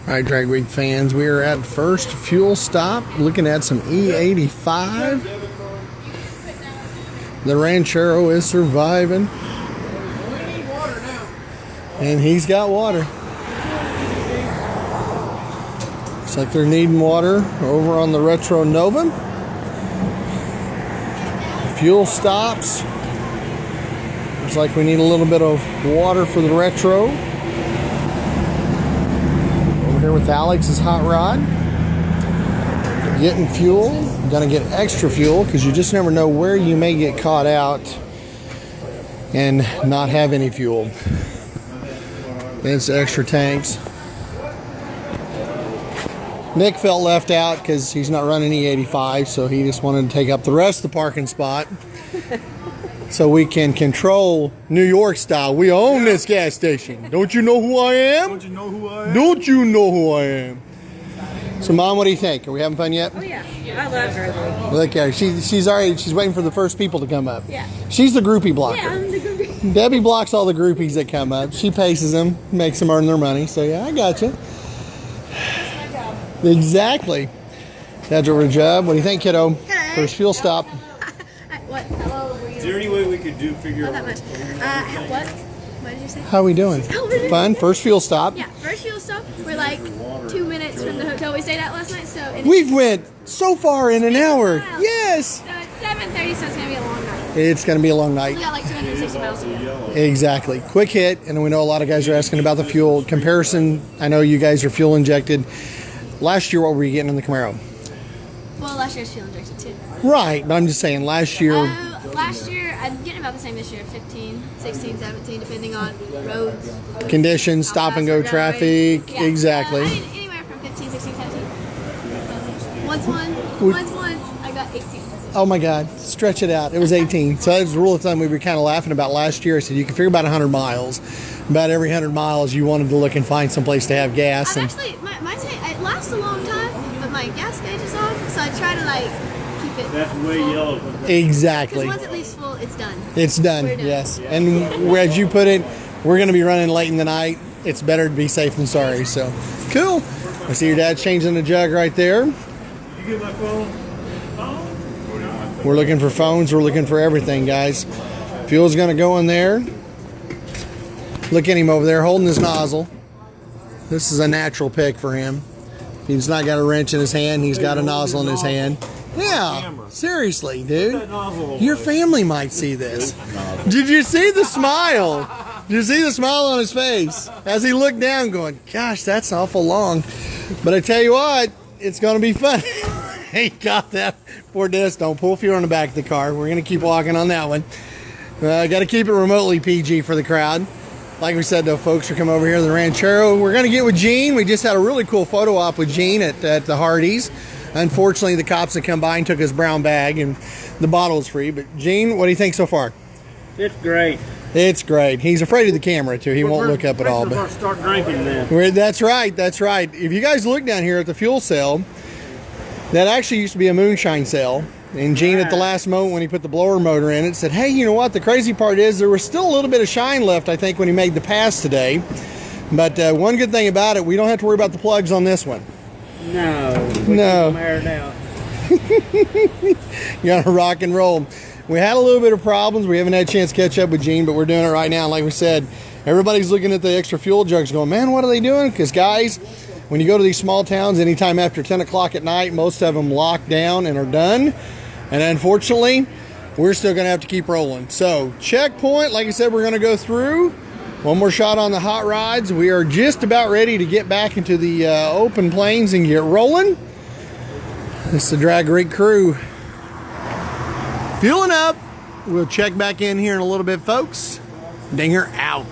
All right, Drag Week fans, we are at first fuel stop looking at some E85. The Ranchero is surviving. And he's got water. Looks like they're needing water over on the Retro Nova. Fuel stops. Looks like we need a little bit of water for the Retro. Over here with Alex's hot rod. Getting fuel. Gonna get extra fuel because you just never know where you may get caught out and not have any fuel. It's extra tanks. Nick felt left out because he's not running E85, so he just wanted to take up the rest of the parking spot so we can control New York style. We own this gas station. Don't you know who I am? Don't you know who I am? Don't you know who I am? So, Mom, what do you think? Are we having fun yet? Oh yeah, I love her. Look at her. She's already. She's waiting for the first people to come up. Yeah. She's the groupie blocker. Yeah, I'm the groupie. Debbie blocks all the groupies that come up. She paces them, makes them earn their money. So yeah, I got you. That's my job. Exactly. That's our job. What do you think, kiddo? Hello. First fuel stop. What? Hello. Is there any way we could figure Not out? that much. What? What did you say? How are we doing? Fun. First fuel stop. Yeah, first fuel stop. We're like 2 minutes from the hotel we stayed at last night, so We've went so far in an hour. miles. Yes. So it's 7:30, so it's gonna be a long night. It's going to be a long night. We got like 260 miles to go. Exactly. Quick hit, and we know a lot of guys are asking about the fuel comparison. I know you guys are fuel injected. Last year, what were you getting in the Camaro? Well, last year's fuel injected too. Right, but I'm just saying last year. Last year, I'm getting about the same this year, 15, 16, 17, depending on roads. Conditions, how stop fast and go we're traffic. going. Yeah. Exactly. I did anywhere from 15, 16, 17. Once, I got 18. Oh my God, stretch it out. It was 18. So that was the rule of thumb we were kind of laughing about last year. I said you can figure about 100 miles. About every 100 miles, you wanted to look and find some place to have gas. I've And actually, my tank, it lasts a long time, but my gas gauge is off, so I try to like keep it That's way full. yellow. exactly. Because once it leaves full, it's done. It's done, We're done. yes. And as you put it, we're going to be running late in the night. It's better to be safe than sorry. So, cool. I see your dad's changing the jug right there. You get my phone? We're looking for phones. We're looking for everything, guys. Fuel's going to go in there. Look at him over there holding his nozzle. This is a natural pick for him. He's not got a wrench in his hand. He's got a nozzle in his hand. Yeah, seriously, dude. Your family might see this. Did you see the smile? Did you see the smile on his face as he looked down going, gosh, that's awful long. But I tell you what, it's going to be fun. He got that. Poor Dennis, don't pull fuel on the back of the car. We're going to keep walking on that one. Got to keep it remotely PG for the crowd. Like we said, though, folks are coming over here to the Ranchero. We're going to get with Gene. We just had a really cool photo op with Gene at the Hardee's. Unfortunately, the cops had come by and took his brown bag, and the bottle was free. But, Gene, what do you think so far? It's great. It's great. He's afraid of the camera, too. He won't look up at all. But Start drinking then. that's right. That's right. If you guys look down here at the fuel cell, that actually used to be a moonshine cell. And Gene, at the last moment when he put the blower motor in it, said, hey, you know what? The crazy part is there was still a little bit of shine left, I think, when he made the pass today. But one good thing about it, we don't have to worry about the plugs on this one. No. No. Aired out. You gotta rock and roll. We had a little bit of problems. We haven't had a chance to catch up with Gene, but we're doing it right now. Like we said, everybody's looking at the extra fuel jugs going, man, what are they doing? Because, guys, when you go to these small towns, anytime after 10 o'clock at night, most of them lock down and are done. And unfortunately, we're still going to have to keep rolling. So, checkpoint, like I said, we're going to go through. One more shot on the hot rods. We are just about ready to get back into the open plains and get rolling. This is the Drag Week crew. Fueling up. We'll check back in here in a little bit, folks. Dinger out.